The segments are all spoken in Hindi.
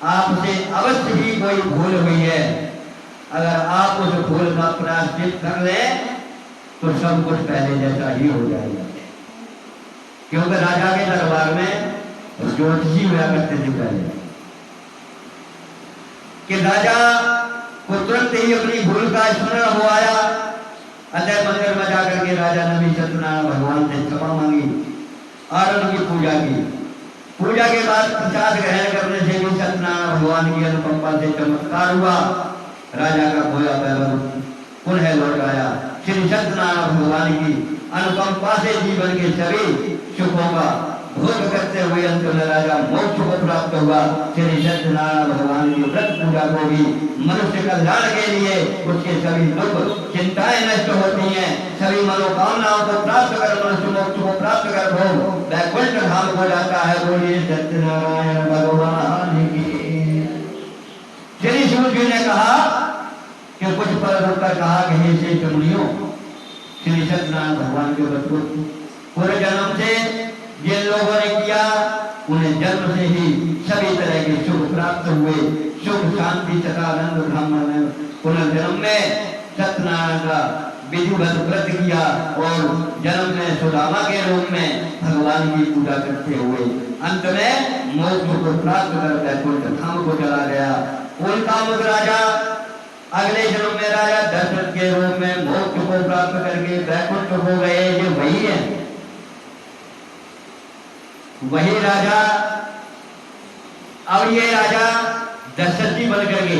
आपसे अवश्य ही कोई भूल हुई है। अगर आप उस भूल का प्रायश्चित कर लें तो सब कुछ पहले जैसा ही हो जाएगा। क्योंकि राजा के दरबार में ज्योतिषी हुआ करते थे पहले कि राजा को तुरंत ही अपनी भूल का स्मरण हो आया। अतः मंदिर में जाकर के राजा ने भी सत्यनारायण भगवान से क्षमा मांगी और उनकी पूजा की। पूजा के बाद प्रसाद ग्रहण करने से भी सत्यनारायण भगवान की अनुकंपा से चमत्कार हुआ। राजा का खोया पैर पुनः लौट आया। श्री सत्यनारायण भगवान की अनुकंपा से जीवन के सभी सुखों का भोग करते हुए अंत में राजा मोक्ष को प्राप्त हुआ। श्री सत्यनारायण भगवान की व्रत पूजा को भी मनुष्य कल्याण के लिए उसके सभी दुख चिंताएं नष्ट होती हैं। सभी मनोकामनाओं को प्राप्त कर मनुष्य मोक्ष को प्राप्त कर भोग वैकुंठ धाम हो जाता है। बोलिए सत्यनारायण भगवान की। श्री शिव जी ने कहा कि कुछ पल रुककर कहा कि हे श्रेष्ठ मुनियों, श्री सत्यनारायण भगवान के बच्चों पूरे जन्म से जिन लोगों ने किया उन्हें जन्म से ही सभी तरह के सुख प्राप्त हुए। सुख शांति तथा आनंद ब्रह्म ने पुनर्जन्म में सत्यनारायण का विधिवत व्रत किया और जन्म में सुदामा के रूप में भगवान की पूजा करते हुए अंत में मोक्ष को प्राप्त कर वैकुंठ धाम को चला गया। उनका मुख राजा अगले जन्म में राजा दशरथ के रूप में मोक्ष को प्राप्त करके वैकुंठ हो गए। ये वही है, वही राजा। अब ये राजा दशरथ जी बन करके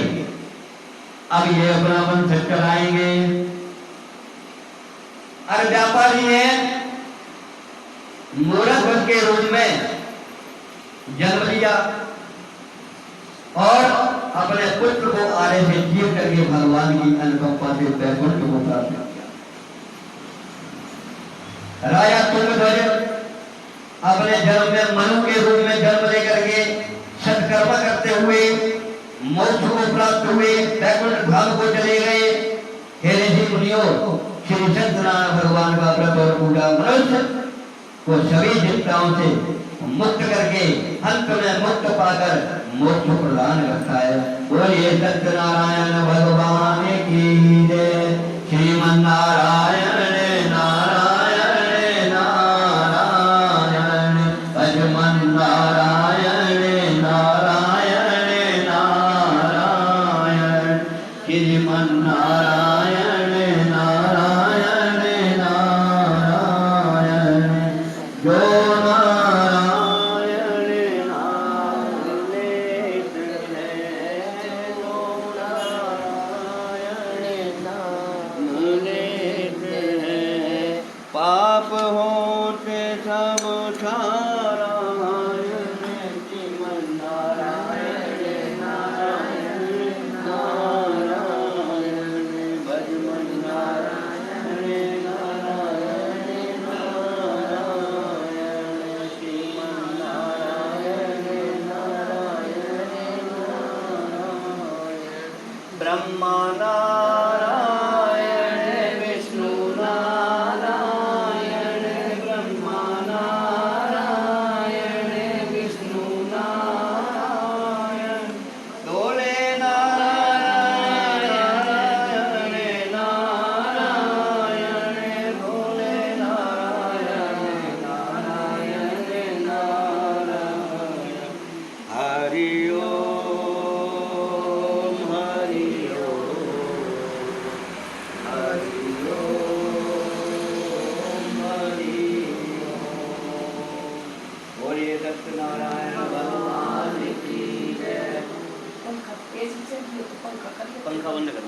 अब ये अपना वंश चलाएंगे। और व्यापारी ने मूर्ख के रूप में जन्म लिया और अपने पुत्र को आरे से जीव करके भगवान की अनुकंपा से वैकुंठ को प्राप्त किया। राजा तुंगध्वज अपने जन्म में मनु के रूप में जन्म लेकर के सत्कर्म करते हुए मोक्ष को प्राप्त हुए, वैकुंठ धाम को चले गए। हे ऋषि मुनियों, श्री सत्यनारायण भगवान का व्रत और पूजा मनुष्य को सभी चिंताओं से मुक्त करके अंत में मुक्त पाकर मोक्ष प्रदान करता है। बोलिए सत्यनारायण भगवान की जय। श्रीमन्नारायण नारायण नारायण अजमन नारायण नारायण नारायण श्रीमन्नारायण नारायण नारायण जो पाप होते सब ब्रह्मा नारायण विष्णु नारायण ब्रह्मा नारायण विष्णु नारायण दोले नारायण नारायण दोले नारायण नारायण नारायण हरि सत्यनारायण भगवान की जय। पंखा बंद कर।